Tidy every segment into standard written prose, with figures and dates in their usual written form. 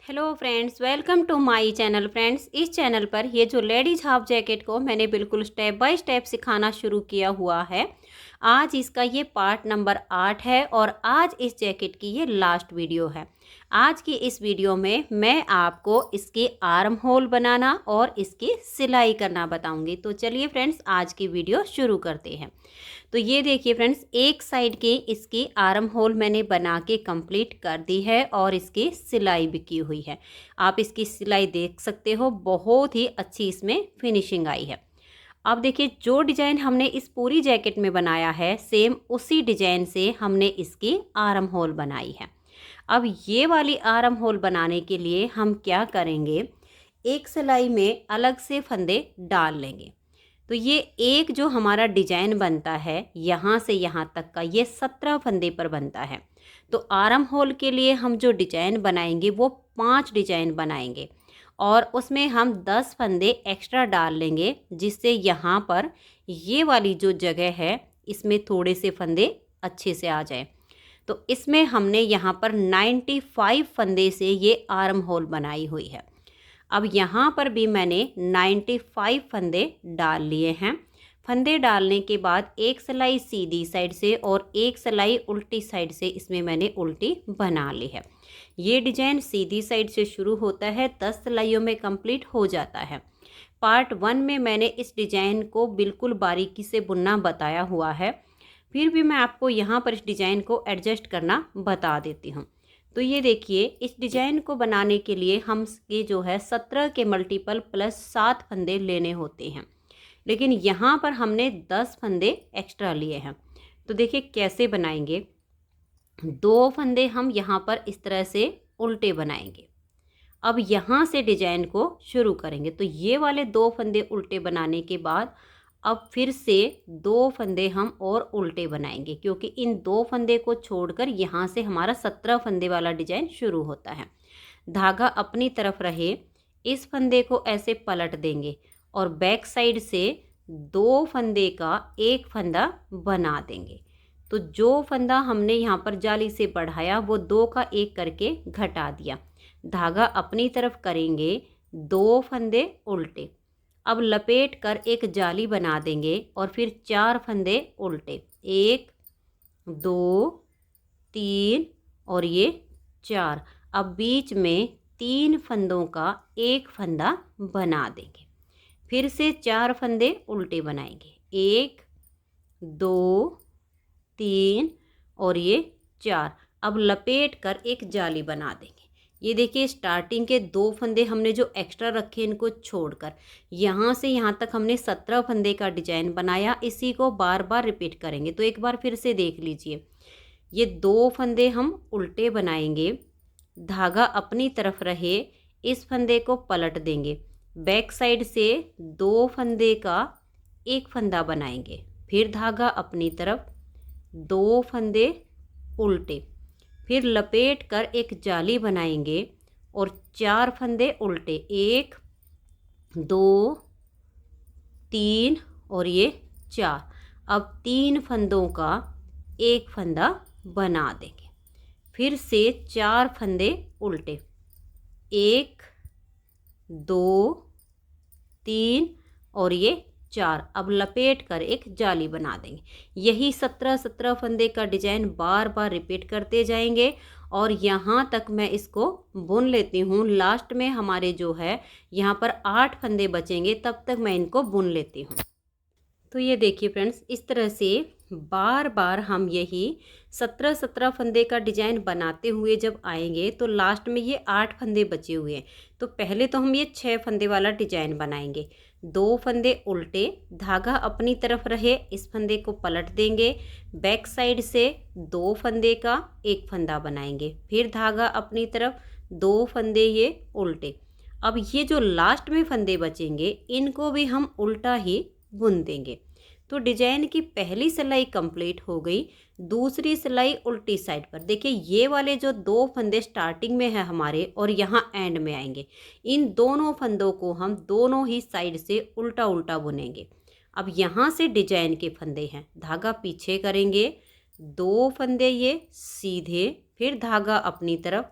Hello friends, welcome to my channel. Friends, इस channel पर ये जो लेडीज हाफ जैकेट को मैंने बिल्कुल स्टेप बाय स्टेप सिखाना शुरू किया हुआ है। आज इसका ये पार्ट नंबर 8 है और आज इस जैकेट की ये लास्ट वीडियो है। आज की इस वीडियो में मैं आपको इसके आर्म होल बनाना और इसकी सिलाई करना बताऊंगी। तो चलिए फ्रेंड्स, आज की वीडियो शुरू करते हैं। तो ये देखिए फ्रेंड्स, एक साइड के इसकी आर्म होल मैंने बना के कंप्लीट कर दी है और इसकी सिलाई भी की हुई है। आप इसकी सिलाई देख सकते हो, बहुत ही अच्छी इसमें फिनिशिंग आई है। अब देखिए, जो डिज़ाइन हमने इस पूरी जैकेट में बनाया है, सेम उसी डिज़ाइन से हमने इसकी आर्म होल बनाई है। अब ये वाली आर्म होल बनाने के लिए हम क्या करेंगे, एक सिलाई में अलग से फंदे डाल लेंगे। तो ये एक जो हमारा डिजाइन बनता है यहाँ से यहाँ तक का, ये 17 फंदे पर बनता है। तो आर्म होल के लिए हम जो डिजाइन बनाएंगे वो 5 डिजाइन बनाएंगे और उसमें हम 10 फंदे एक्स्ट्रा डाल लेंगे, जिससे यहाँ पर ये वाली जो जगह है इसमें थोड़े से फंदे अच्छे से आ जाए। तो इसमें हमने यहाँ पर 95 फंदे से ये आर्म होल बनाई हुई है। अब यहाँ पर भी मैंने 95 फंदे डाल लिए हैं। फंदे डालने के बाद एक सिलाई सीधी साइड से और एक सिलाई उल्टी साइड से इसमें मैंने उल्टी बना ली है। ये डिजाइन सीधी साइड से शुरू होता है, 10 सिलाइयों में कंप्लीट हो जाता है। पार्ट 1 में मैंने इस डिजाइन को बिल्कुल बारीकी से बुनना बताया हुआ है, फिर भी मैं आपको यहाँ पर इस डिजाइन को एडजस्ट करना बता देती हूँ। तो ये देखिए, इस डिजाइन को बनाने के लिए हम ये जो है 17 के मल्टीपल प्लस 7 फंदे लेने होते हैं, लेकिन यहाँ पर हमने 10 फंदे एक्स्ट्रा लिए हैं। तो देखिए कैसे बनाएंगे। 2 फंदे हम यहाँ पर इस तरह से उल्टे बनाएंगे। अब यहाँ से डिजाइन को शुरू करेंगे। तो ये वाले 2 फंदे उल्टे बनाने के बाद अब फिर से 2 फंदे हम और उल्टे बनाएंगे, क्योंकि इन 2 फंदे को छोड़कर यहाँ से हमारा 17 फंदे वाला डिजाइन शुरू होता है। धागा अपनी तरफ रहे, इस फंदे को ऐसे पलट देंगे और बैक साइड से 2 फंदे का एक फंदा बना देंगे। तो जो फंदा हमने यहाँ पर जाली से बढ़ाया वो 2 का एक करके घटा दिया। धागा अपनी तरफ करेंगे, 2 फंदे उल्टे। अब लपेट कर एक जाली बना देंगे और फिर 4 फंदे उल्टे, 1 2 3 और ये 4। अब बीच में 3 फंदों का एक फंदा बना देंगे। फिर से 4 फंदे उल्टे बनाएंगे, 1 2 3 और ये 4। अब लपेट कर एक जाली बना देंगे। ये देखिए, स्टार्टिंग के 2 फंदे हमने जो एक्स्ट्रा रखे इनको छोड़कर यहाँ से यहाँ तक हमने 17 फंदे का डिजाइन बनाया। इसी को बार बार रिपीट करेंगे। तो एक बार फिर से देख लीजिए, ये 2 फंदे हम उल्टे बनाएंगे, धागा अपनी तरफ रहे, इस फंदे को पलट देंगे, बैक साइड से 2 फंदे का एक फंदा बनाएंगे, फिर धागा अपनी तरफ, 2 फंदे उल्टे, फिर लपेट कर एक जाली बनाएंगे और 4 फंदे उल्टे, 1 2 3 और ये 4। अब 3 फंदों का एक फंदा बना देंगे। फिर से 4 फंदे उल्टे, 1 2 3 और ये 4। अब लपेट कर एक जाली बना देंगे। यही 17 फंदे का डिजाइन बार बार रिपीट करते जाएंगे और यहाँ तक मैं इसको बुन लेती हूँ। लास्ट में हमारे जो है यहाँ पर 8 फंदे बचेंगे, तब तक मैं इनको बुन लेती हूँ। तो ये देखिए फ्रेंड्स, इस तरह से बार बार हम यही 17 फंदे का डिजाइन बनाते हुए जब आएंगे तो लास्ट में ये 8 फंदे बचे हुए हैं। तो पहले तो हम ये 6 फंदे वाला डिजाइन बनाएंगे। 2 फंदे उल्टे, धागा अपनी तरफ रहे, इस फंदे को पलट देंगे, बैक साइड से 2 फंदे का एक फंदा बनाएंगे, फिर धागा अपनी तरफ, 2 फंदे ये उल्टे। अब ये जो लास्ट में फंदे बचेंगे इनको भी हम उल्टा ही बुन देंगे। तो डिजाइन की पहली सिलाई कंप्लीट हो गई। दूसरी सिलाई उल्टी साइड पर देखिए, ये वाले जो 2 फंदे स्टार्टिंग में है हमारे और यहाँ एंड में आएंगे, इन दोनों फंदों को हम दोनों ही साइड से उल्टा उल्टा बुनेंगे। अब यहाँ से डिजाइन के फंदे हैं, धागा पीछे करेंगे, 2 फंदे ये सीधे, फिर धागा अपनी तरफ,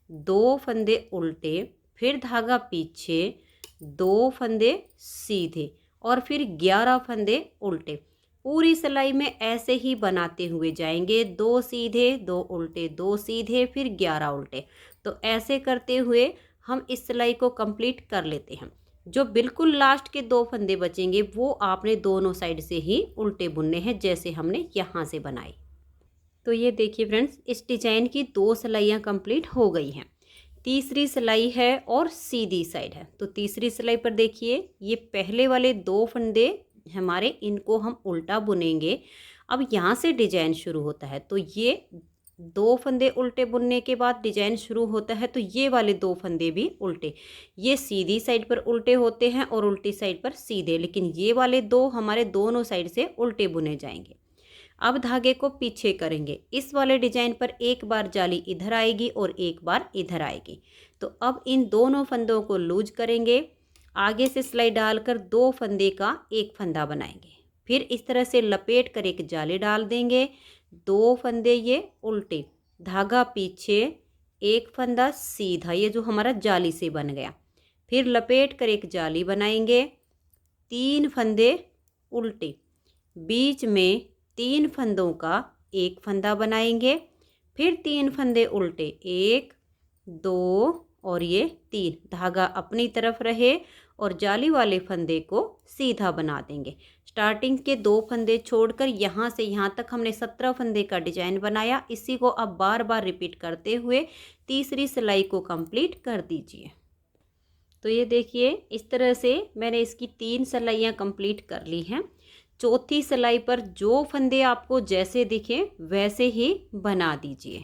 2 फंदे उल्टे, फिर धागा पीछे, 2 फंदे सीधे और फिर 11 फंदे उल्टे। पूरी सिलाई में ऐसे ही बनाते हुए जाएंगे, 2 सीधे 2 उल्टे, 2 सीधे फिर 11 उल्टे। तो ऐसे करते हुए हम इस सिलाई को कंप्लीट कर लेते हैं। जो बिल्कुल लास्ट के 2 फंदे बचेंगे वो आपने दोनों साइड से ही उल्टे बुनने हैं, जैसे हमने यहाँ से बनाई। तो ये देखिए फ्रेंड्स, इस डिजाइन की 2 सिलाइयाँ कंप्लीट हो गई हैं। तीसरी सिलाई है और सीधी साइड है। तो तीसरी सिलाई पर देखिए, ये पहले वाले 2 फंदे हमारे, इनको हम उल्टा बुनेंगे। अब यहाँ से डिजाइन शुरू होता है, तो ये 2 फंदे उल्टे बुनने के बाद डिजाइन शुरू होता है। तो ये वाले 2 फंदे भी उल्टे, ये सीधी साइड पर उल्टे होते हैं और उल्टी साइड पर सीधे, लेकिन ये वाले 2 हमारे दोनों साइड से उल्टे बुने जाएंगे। अब धागे को पीछे करेंगे। इस वाले डिजाइन पर एक बार जाली इधर आएगी और एक बार इधर आएगी। तो अब इन दोनों फंदों को लूज करेंगे, आगे से सिलाई डालकर 2 फंदे का एक फंदा बनाएंगे। फिर इस तरह से लपेट कर एक जाली डाल देंगे, 2 फंदे ये उल्टे, धागा पीछे, एक फंदा सीधा, ये जो हमारा जाली से बन गया। फिर लपेट कर एक जाली बनाएंगे, 3 फंदे उल्टे, बीच में 3 फंदों का एक फंदा बनाएंगे। फिर 3 फंदे उल्टे, 1 2 और ये 3, धागा अपनी तरफ रहे और जाली वाले फंदे को सीधा बना देंगे। स्टार्टिंग के 2 फंदे छोड़कर यहाँ से यहाँ तक हमने 17 फंदे का डिजाइन बनाया। इसी को अब बार बार रिपीट करते हुए तीसरी सिलाई को कंप्लीट कर दीजिए। तो ये देखिए, इस तरह से मैंने इसकी 3 सिलाइयाँ कंप्लीट कर ली हैं। चौथी सिलाई पर जो फंदे आपको जैसे दिखे वैसे ही बना दीजिए।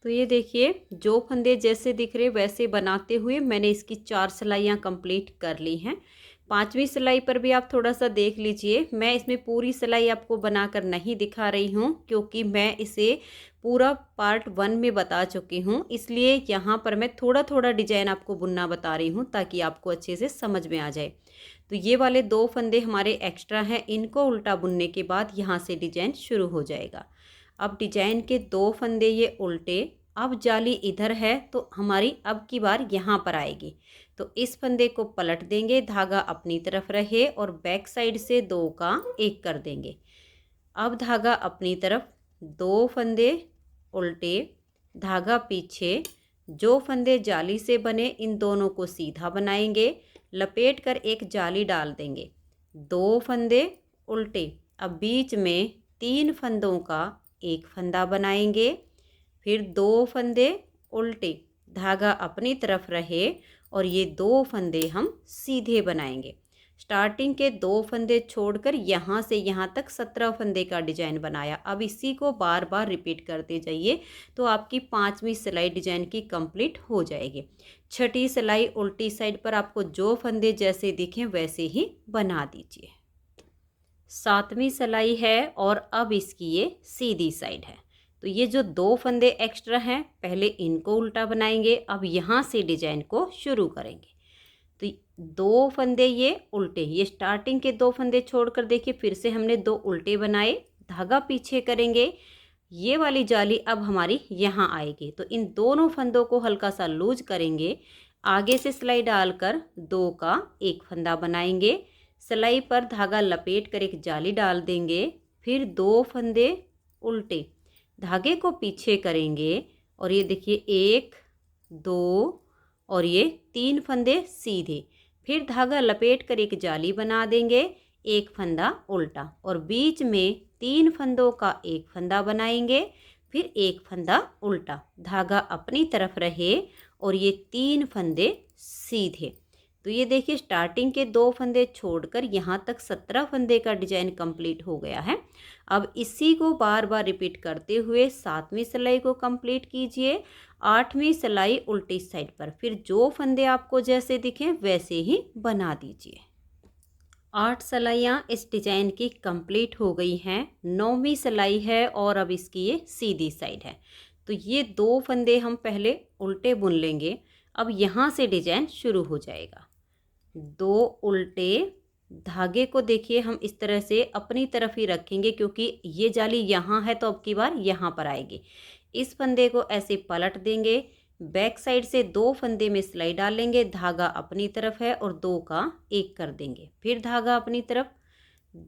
तो ये देखिए, जो फंदे जैसे दिख रहे वैसे बनाते हुए मैंने इसकी 4 सिलाइयाँ कंप्लीट कर ली हैं। 5वीं सिलाई पर भी आप थोड़ा सा देख लीजिए। मैं इसमें पूरी सिलाई आपको बनाकर नहीं दिखा रही हूँ, क्योंकि मैं इसे पूरा पार्ट 1 में बता चुकी हूँ, इसलिए यहाँ पर मैं थोड़ा थोड़ा डिजाइन आपको बुनना बता रही हूँ ताकि आपको अच्छे से समझ में आ जाए। तो ये वाले 2 फंदे हमारे एक्स्ट्रा हैं, इनको उल्टा बुनने के बाद यहाँ से डिजाइन शुरू हो जाएगा। अब डिजाइन के 2 फंदे ये उल्टे, अब जाली इधर है तो हमारी अब की बार यहाँ पर आएगी। तो इस फंदे को पलट देंगे, धागा अपनी तरफ रहे और बैक साइड से 2 का 1 कर देंगे। अब धागा अपनी तरफ, 2 फंदे उल्टे, धागा पीछे, जो फंदे जाली से बने इन दोनों को सीधा बनाएंगे, लपेट कर एक जाली डाल देंगे, 2 फंदे उल्टे, अब बीच में 3 फंदों का एक फंदा बनाएंगे। फिर 2 फंदे उल्टे, धागा अपनी तरफ रहे और ये 2 फंदे हम सीधे बनाएंगे। स्टार्टिंग के 2 फंदे छोड़कर यहाँ से यहाँ तक 17 फंदे का डिजाइन बनाया। अब इसी को बार बार रिपीट करते जाइए तो आपकी 5वीं सिलाई डिजाइन की कंप्लीट हो जाएगी। 6ठी सिलाई उल्टी साइड पर आपको जो फंदे जैसे दिखें वैसे ही बना दीजिए। 7वीं सिलाई है और अब इसकी ये सीधी साइड है। तो ये जो 2 फंदे एक्स्ट्रा हैं, पहले इनको उल्टा बनाएंगे, अब यहाँ से डिजाइन को शुरू करेंगे। तो 2 फंदे ये उल्टे, ये स्टार्टिंग के 2 फंदे छोड़कर देखिए फिर से हमने 2 उल्टे बनाए, धागा पीछे करेंगे, ये वाली जाली अब हमारी यहाँ आएगी। तो इन दोनों फंदों को हल्का सा लूज करेंगे, आगे से सिलाई डालकर 2 का 1 फंदा बनाएंगे, सिलाई पर धागा लपेट कर एक जाली डाल देंगे, फिर 2 फंदे उल्टे, धागे को पीछे करेंगे और ये देखिए 1 2 और ये 3 फंदे सीधे, फिर धागा लपेट कर एक जाली बना देंगे, 1 फंदा उल्टा और बीच में 3 फंदों का 1 फंदा बनाएंगे, फिर 1 फंदा उल्टा, धागा अपनी तरफ रहे और ये 3 फंदे सीधे। तो ये देखिए, स्टार्टिंग के 2 फंदे छोड़कर यहाँ तक 17 फंदे का डिजाइन कंप्लीट हो गया है। अब इसी को बार बार रिपीट करते हुए 7वीं सिलाई को कंप्लीट कीजिए। 8वीं सिलाई उल्टी साइड पर, फिर जो फंदे आपको जैसे दिखें वैसे ही बना दीजिए। 8 सिलाइयाँ इस डिजाइन की कंप्लीट हो गई हैं। 9वीं सिलाई है और अब इसकी ये सीधी साइड है। तो ये 2 फंदे हम पहले उल्टे बुन लेंगे, अब यहाँ से डिजाइन शुरू हो जाएगा। 2 उल्टे, धागे को देखिए हम इस तरह से अपनी तरफ ही रखेंगे क्योंकि ये जाली यहाँ है तो अब की बार यहाँ पर आएगी। इस फंदे को ऐसे पलट देंगे, बैक साइड से 2 फंदे में सिलाई डालेंगे, धागा अपनी तरफ है और 2 का 1 कर देंगे, फिर धागा अपनी तरफ,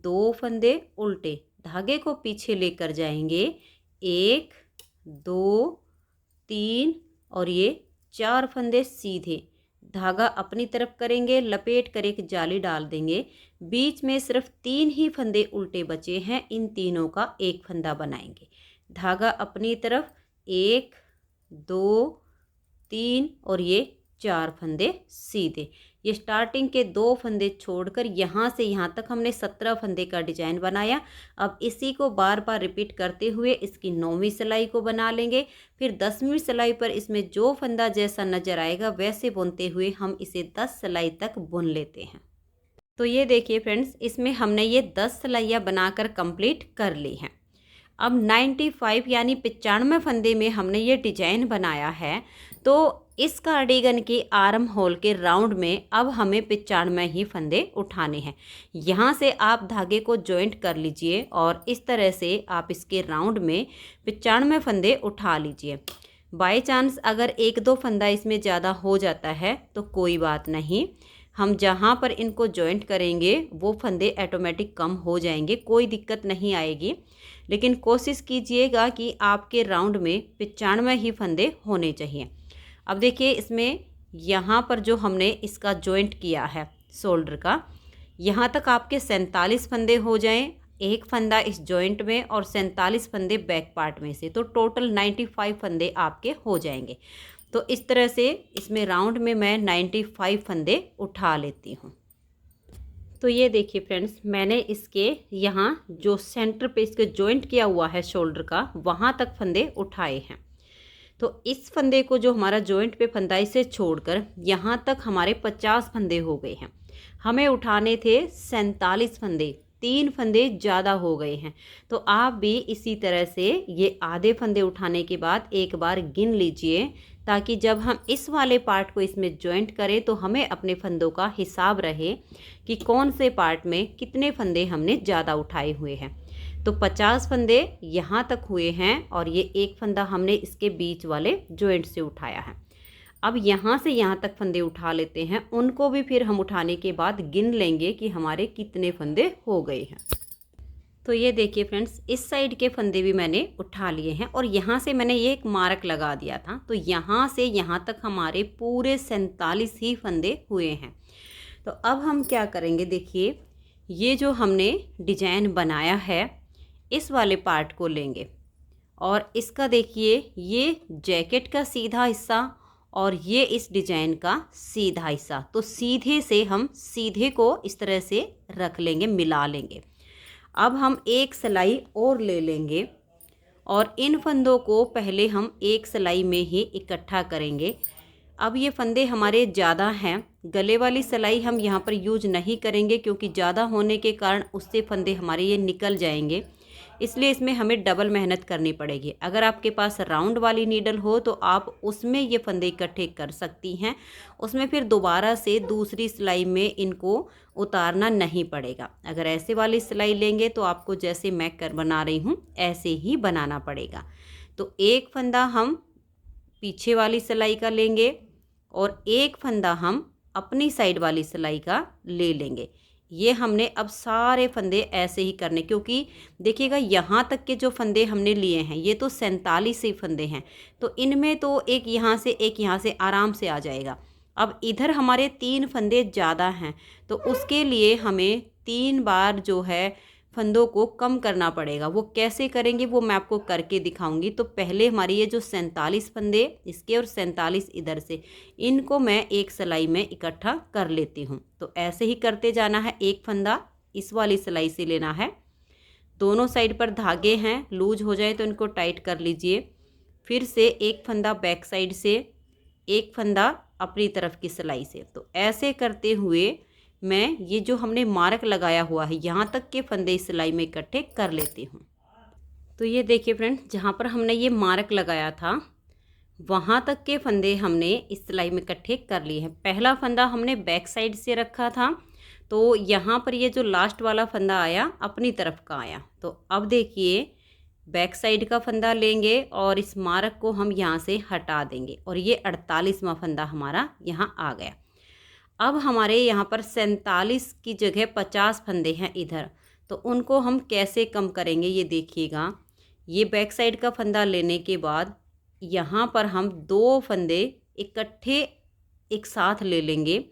2 फंदे उल्टे, धागे को पीछे लेकर जाएंगे, 1 2 3 और ये 4 फंदे सीधे, धागा अपनी तरफ करेंगे, लपेट कर एक जाली डाल देंगे, बीच में सिर्फ 3 ही फंदे उल्टे बचे हैं, इन तीनों का एक फंदा बनाएंगे, धागा अपनी तरफ, 1 2 3 और ये 4 फंदे सीधे। ये स्टार्टिंग के 2 फंदे छोड़कर यहाँ से यहाँ तक हमने 17 फंदे का डिजाइन बनाया। अब इसी को बार बार रिपीट करते हुए इसकी 9वीं सिलाई को बना लेंगे, फिर 10वीं सिलाई पर इसमें जो फंदा जैसा नजर आएगा वैसे बुनते हुए हम इसे 10 सिलाई तक बुन लेते हैं। तो ये देखिए फ्रेंड्स, इसमें हमने ये 10 सिलाइयाँ बनाकर कंप्लीट कर ली हैं। अब 95 यानी 95 फंदे में हमने ये डिजाइन बनाया है, तो इस कार्डिगन के आर्म होल के राउंड में अब हमें 95 ही फंदे उठाने हैं। यहाँ से आप धागे को जॉइंट कर लीजिए और इस तरह से आप इसके राउंड में 95 फंदे उठा लीजिए। बाय चांस अगर 1-2 फंदा इसमें ज़्यादा हो जाता है तो कोई बात नहीं, हम जहाँ पर इनको जॉइंट करेंगे वो फंदे ऑटोमेटिक कम हो जाएंगे, कोई दिक्कत नहीं आएगी। लेकिन कोशिश कीजिएगा कि आपके राउंड में 95 ही फंदे होने चाहिए। अब देखिए इसमें यहाँ पर जो हमने इसका जॉइंट किया है शोल्डर का, यहाँ तक आपके 47 फंदे हो जाएं, एक फंदा इस जॉइंट में और 47 फंदे बैक पार्ट में से, तो टोटल 95 फंदे आपके हो जाएंगे। तो इस तरह से इसमें राउंड में मैं 95 फंदे उठा लेती हूँ। तो ये देखिए फ्रेंड्स, मैंने इसके यहाँ जो सेंटर पे इसके जॉइंट किया हुआ है शोल्डर का, वहाँ तक फंदे उठाए हैं। तो इस फंदे को जो हमारा जॉइंट पे फंदा इसे छोड़कर यहाँ तक हमारे 50 फंदे हो गए हैं। हमें उठाने थे 47 फंदे, 3 फंदे ज़्यादा हो गए हैं। तो आप भी इसी तरह से ये आधे फंदे उठाने के बाद एक बार गिन लीजिए, ताकि जब हम इस वाले पार्ट को इसमें जॉइंट करें तो हमें अपने फंदों का हिसाब रहे कि कौन से पार्ट में कितने फंदे हमने ज़्यादा उठाए हुए हैं। तो 50 फंदे यहाँ तक हुए हैं और ये एक फंदा हमने इसके बीच वाले जॉइंट से उठाया है। अब यहाँ से यहाँ तक फंदे उठा लेते हैं, उनको भी फिर हम उठाने के बाद गिन लेंगे कि हमारे कितने फंदे हो गए हैं। तो ये देखिए फ्रेंड्स, इस साइड के फंदे भी मैंने उठा लिए हैं और यहाँ से मैंने ये एक मार्क लगा दिया था, तो यहाँ से यहाँ तक हमारे पूरे 47 ही फंदे हुए हैं। तो अब हम क्या करेंगे, देखिए ये जो हमने डिजाइन बनाया है इस वाले पार्ट को लेंगे और इसका देखिए ये जैकेट का सीधा हिस्सा और ये इस डिजाइन का सीधा हिस्सा, तो सीधे से हम सीधे को इस तरह से रख लेंगे, मिला लेंगे। अब हम एक सिलाई और ले लेंगे और इन फंदों को पहले हम एक सिलाई में ही इकट्ठा करेंगे। अब ये फंदे हमारे ज़्यादा हैं, गले वाली सिलाई हम यहाँ पर यूज नहीं करेंगे क्योंकि ज़्यादा होने के कारण उससे फंदे हमारे ये निकल जाएंगे, इसलिए इसमें हमें डबल मेहनत करनी पड़ेगी। अगर आपके पास राउंड वाली नीडल हो तो आप उसमें ये फंदे इकट्ठे कर सकती हैं, उसमें फिर दोबारा से दूसरी सिलाई में इनको उतारना नहीं पड़ेगा। अगर ऐसे वाली सिलाई लेंगे तो आपको जैसे मैं बना रही हूँ ऐसे ही बनाना पड़ेगा। तो एक फंदा हम पीछे वाली सिलाई का लेंगे और एक फंदा हम अपनी साइड वाली सिलाई का ले लेंगे। ये हमने अब सारे फंदे ऐसे ही करने, क्योंकि देखिएगा यहाँ तक के जो फंदे हमने लिए हैं ये तो 47 ही फंदे हैं, तो इनमें तो एक यहाँ से एक यहाँ से आराम से आ जाएगा। अब इधर हमारे 3 फंदे ज़्यादा हैं, तो उसके लिए हमें 3 बार जो है फंदों को कम करना पड़ेगा। वो कैसे करेंगे वो मैं आपको करके दिखाऊंगी। तो पहले हमारी ये जो 47 फंदे इसके और 47 इधर से, इनको मैं एक सिलाई में इकट्ठा कर लेती हूँ। तो ऐसे ही करते जाना है। एक फंदा इस वाली सिलाई से लेना है, दोनों साइड पर धागे हैं, लूज हो जाए तो इनको टाइट कर लीजिए। फिर से एक फंदा बैक साइड से, एक फंदा अपनी तरफ की सिलाई से। तो ऐसे करते हुए मैं ये जो हमने मार्क लगाया हुआ है यहाँ तक के फंदे इस सिलाई में इकट्ठे कर लेती हूँ। तो ये देखिए फ्रेंड्स, जहाँ पर हमने ये मार्क लगाया था वहाँ तक के फंदे हमने इस सिलाई में इकट्ठे कर लिए हैं। पहला फंदा हमने बैक साइड से रखा था, तो यहाँ पर ये जो लास्ट वाला फंदा आया अपनी तरफ का आया। तो अब देखिए बैक साइड का फंदा लेंगे और इस मार्क को हम यहाँ से हटा देंगे और ये 48वां फंदा हमारा यहाँ आ गया। अब हमारे यहाँ पर 47 की जगह 50 फंदे हैं इधर, तो उनको हम कैसे कम करेंगे ये देखिएगा। ये बैक साइड का फंदा लेने के बाद यहाँ पर हम 2 फंदे इकट्ठे एक साथ ले लेंगे।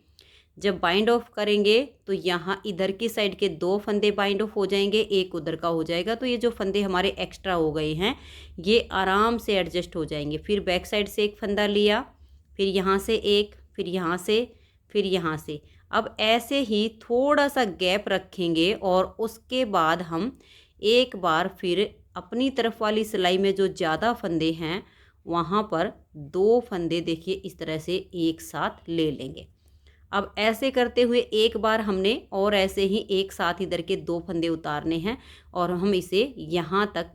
जब बाइंड ऑफ करेंगे तो यहाँ इधर की साइड के 2 फंदे बाइंड ऑफ हो जाएंगे, एक उधर का हो जाएगा, तो ये जो फंदे हमारे एक्स्ट्रा हो गए हैं ये आराम से एडजस्ट हो जाएंगे। फिर बैक साइड से एक फंदा लिया, फिर यहाँ से एक, फिर यहाँ से, फिर यहाँ से। अब ऐसे ही थोड़ा सा गैप रखेंगे और उसके बाद हम एक बार फिर अपनी तरफ वाली सिलाई में जो ज़्यादा फंदे हैं वहाँ पर 2 फंदे देखिए इस तरह से एक साथ ले लेंगे। अब ऐसे करते हुए एक बार हमने और ऐसे ही एक साथ इधर के 2 फंदे उतारने हैं और हम इसे यहाँ तक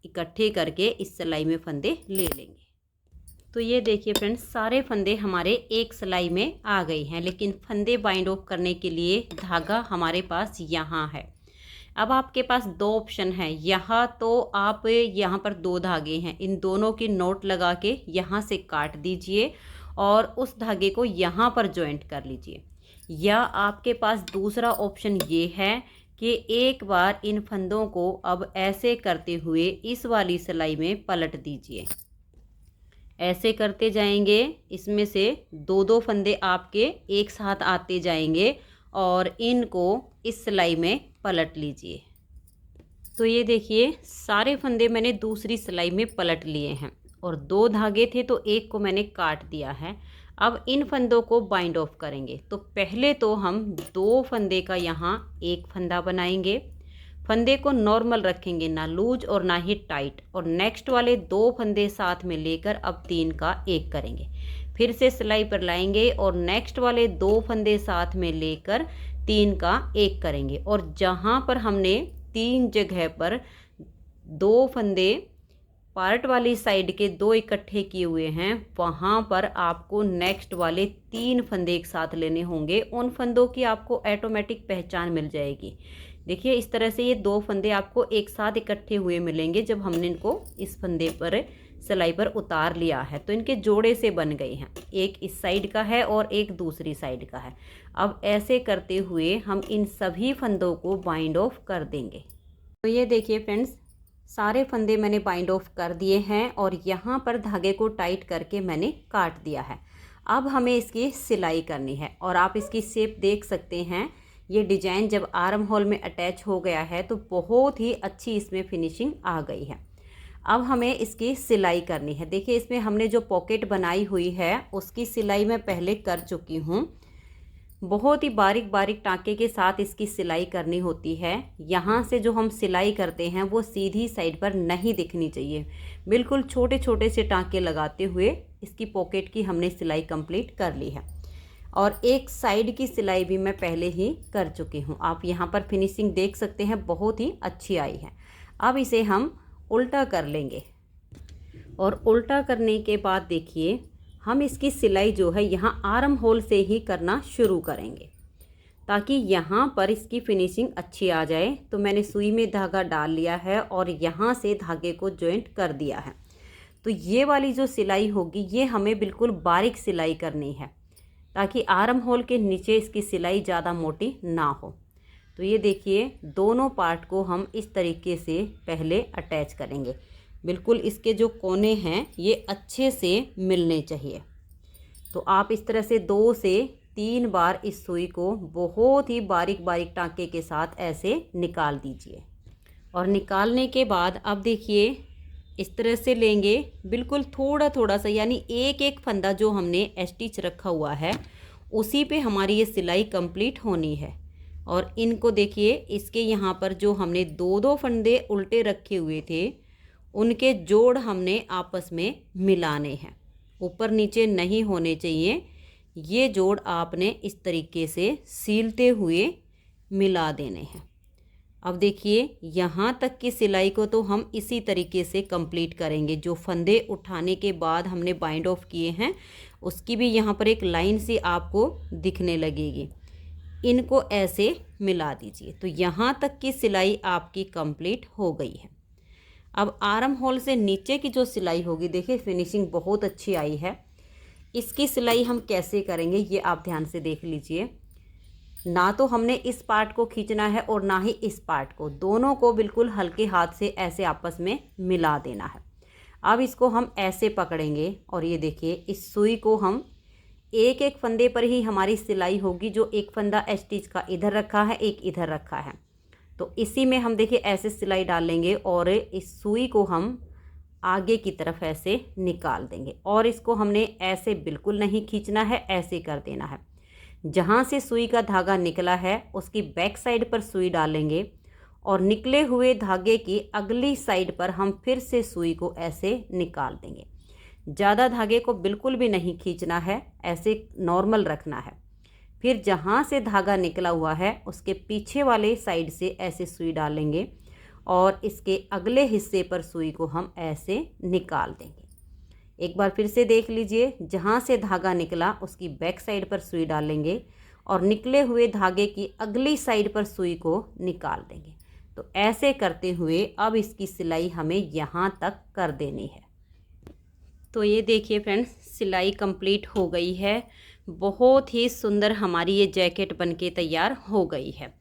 इकट्ठे करके इस सिलाई में फंदे ले लेंगे। तो ये देखिए फ्रेंड्स, सारे फंदे हमारे एक सिलाई में आ गई हैं, लेकिन फंदे बाइंड ऑफ करने के लिए धागा हमारे पास यहाँ है। अब आपके पास 2 ऑप्शन हैं, यहाँ तो आप यहाँ पर 2 धागे हैं, इन दोनों की नोट लगा के यहाँ से काट दीजिए और उस धागे को यहाँ पर जॉइंट कर लीजिए। या आपके पास दूसरा ऑप्शन ये है कि एक बार इन फंदों को अब ऐसे करते हुए इस वाली सिलाई में पलट दीजिए। ऐसे करते जाएंगे, इसमें से 2-2 फंदे आपके एक साथ आते जाएंगे और इनको इस सिलाई में पलट लीजिए। तो ये देखिए सारे फंदे मैंने दूसरी सिलाई में पलट लिए हैं और 2 धागे थे तो एक को मैंने काट दिया है। अब इन फंदों को बाइंड ऑफ करेंगे, तो पहले तो हम 2 फंदे का यहाँ एक फंदा बनाएंगे। फंदे को नॉर्मल रखेंगे, ना लूज और ना ही टाइट, और नेक्स्ट वाले 2 फंदे साथ में लेकर अब 3 का एक करेंगे। फिर से सिलाई पर लाएंगे और नेक्स्ट वाले 2 फंदे साथ में लेकर 3 का एक करेंगे। और जहाँ पर हमने 3 जगह पर 2 फंदे पार्ट वाली साइड के 2 इकट्ठे किए हुए हैं, वहाँ पर आपको नेक्स्ट वाले 3 फंदे एक साथ लेने होंगे। उन फंदों की आपको ऑटोमेटिक पहचान मिल जाएगी। देखिए इस तरह से ये 2 फंदे आपको एक साथ इकट्ठे हुए मिलेंगे जब हमने इनको इस फंदे पर सिलाई पर उतार लिया है, तो इनके जोड़े से बन गए हैं। एक इस साइड का है और एक दूसरी साइड का है। अब ऐसे करते हुए हम इन सभी फंदों को बाइंड ऑफ कर देंगे। तो ये देखिए फ्रेंड्स, सारे फंदे मैंने बाइंड ऑफ कर दिए हैं और यहाँ पर धागे को टाइट करके मैंने काट दिया है। अब हमें इसकी सिलाई करनी है और आप इसकी शेप देख सकते हैं। ये डिजाइन जब आर्म होल में अटैच हो गया है तो बहुत ही अच्छी इसमें फिनिशिंग आ गई है। अब हमें इसकी सिलाई करनी है। देखिए इसमें हमने जो पॉकेट बनाई हुई है उसकी सिलाई मैं पहले कर चुकी हूँ। बहुत ही बारीक बारीक टाँके के साथ इसकी सिलाई करनी होती है। यहाँ से जो हम सिलाई करते हैं वो सीधी साइड पर नहीं दिखनी चाहिए। बिल्कुल छोटे छोटे से टाँके लगाते हुए इसकी पॉकेट की हमने सिलाई कंप्लीट कर ली है और एक साइड की सिलाई भी मैं पहले ही कर चुकी हूँ। आप यहाँ पर फिनिशिंग देख सकते हैं, बहुत ही अच्छी आई है। अब इसे हम उल्टा कर लेंगे और उल्टा करने के बाद देखिए हम इसकी सिलाई जो है यहाँ आर्म होल से ही करना शुरू करेंगे ताकि यहाँ पर इसकी फिनिशिंग अच्छी आ जाए। तो मैंने सुई में धागा डाल लिया है और यहाँ से धागे को जॉइंट कर दिया है। तो ये वाली जो सिलाई होगी ये हमें बिल्कुल बारीक सिलाई करनी है ताकि आर्म होल के नीचे इसकी सिलाई ज़्यादा मोटी ना हो। तो ये देखिए दोनों पार्ट को हम इस तरीके से पहले अटैच करेंगे। बिल्कुल इसके जो कोने हैं ये अच्छे से मिलने चाहिए। तो आप इस तरह से 2 से 3 बार इस सुई को बहुत ही बारीक बारीक टाँके के साथ ऐसे निकाल दीजिए। और निकालने के बाद अब देखिए इस तरह से लेंगे, बिल्कुल थोड़ा थोड़ा सा, यानी एक एक फंदा जो हमने स्टिच रखा हुआ है उसी पे हमारी ये सिलाई कंप्लीट होनी है। और इनको देखिए इसके यहाँ पर जो हमने 2-2 फंदे उल्टे रखे हुए थे उनके जोड़ हमने आपस में मिलाने हैं, ऊपर नीचे नहीं होने चाहिए। ये जोड़ आपने इस तरीके से सीलते हुए मिला देने हैं। अब देखिए यहाँ तक की सिलाई को तो हम इसी तरीके से कंप्लीट करेंगे। जो फंदे उठाने के बाद हमने बाइंड ऑफ किए हैं उसकी भी यहाँ पर एक लाइन सी आपको दिखने लगेगी। इनको ऐसे मिला दीजिए। तो यहाँ तक की सिलाई आपकी कंप्लीट हो गई है। अब आर्म होल से नीचे की जो सिलाई होगी, देखिए फिनिशिंग बहुत अच्छी आई है। इसकी सिलाई हम कैसे करेंगे ये आप ध्यान से देख लीजिए। ना तो हमने इस पार्ट को खींचना है और ना ही इस पार्ट को, दोनों को बिल्कुल हल्के हाथ से ऐसे आपस में मिला देना है। अब इसको हम ऐसे पकड़ेंगे और ये देखिए इस सुई को हम एक एक फंदे पर ही हमारी सिलाई होगी। जो एक फंदा स्टिच का इधर रखा है, एक इधर रखा है, तो इसी में हम देखिए ऐसे सिलाई डालेंगे और इस सुई को हम आगे की तरफ ऐसे निकाल देंगे। और इसको हमने ऐसे बिल्कुल नहीं खींचना है, ऐसे कर देना है। जहाँ से सुई का धागा निकला है उसकी बैक साइड पर सुई डालेंगे और निकले हुए धागे की अगली साइड पर हम फिर से सुई को ऐसे निकाल देंगे। ज़्यादा धागे को बिल्कुल भी नहीं खींचना है, ऐसे नॉर्मल रखना है। फिर जहाँ से धागा निकला हुआ है उसके पीछे वाले साइड से ऐसे सुई डालेंगे और इसके अगले हिस्से पर सुई को हम ऐसे निकाल देंगे। एक बार फिर से देख लीजिए, जहाँ से धागा निकला उसकी बैक साइड पर सुई डालेंगे और निकले हुए धागे की अगली साइड पर सुई को निकाल देंगे। तो ऐसे करते हुए अब इसकी सिलाई हमें यहाँ तक कर देनी है। तो ये देखिए फ्रेंड्स, सिलाई कंप्लीट हो गई है। बहुत ही सुंदर हमारी ये जैकेट बनके तैयार हो गई है।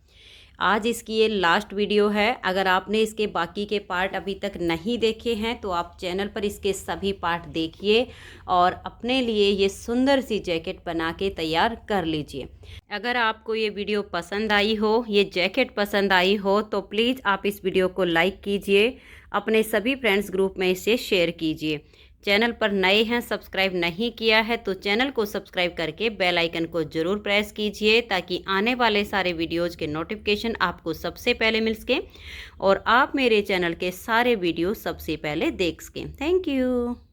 आज इसकी ये लास्ट वीडियो है। अगर आपने इसके बाकी के पार्ट अभी तक नहीं देखे हैं तो आप चैनल पर इसके सभी पार्ट देखिए और अपने लिए ये सुंदर सी जैकेट बना के तैयार कर लीजिए। अगर आपको ये वीडियो पसंद आई हो, ये जैकेट पसंद आई हो, तो प्लीज़ आप इस वीडियो को लाइक कीजिए, अपने सभी फ्रेंड्स ग्रुप में इसे शेयर कीजिए। चैनल पर नए हैं, सब्सक्राइब नहीं किया है तो चैनल को सब्सक्राइब करके बेल आइकन को ज़रूर प्रेस कीजिए ताकि आने वाले सारे वीडियोज़ के नोटिफिकेशन आपको सबसे पहले मिल सके और आप मेरे चैनल के सारे वीडियो सबसे पहले देख सकें। Thank you.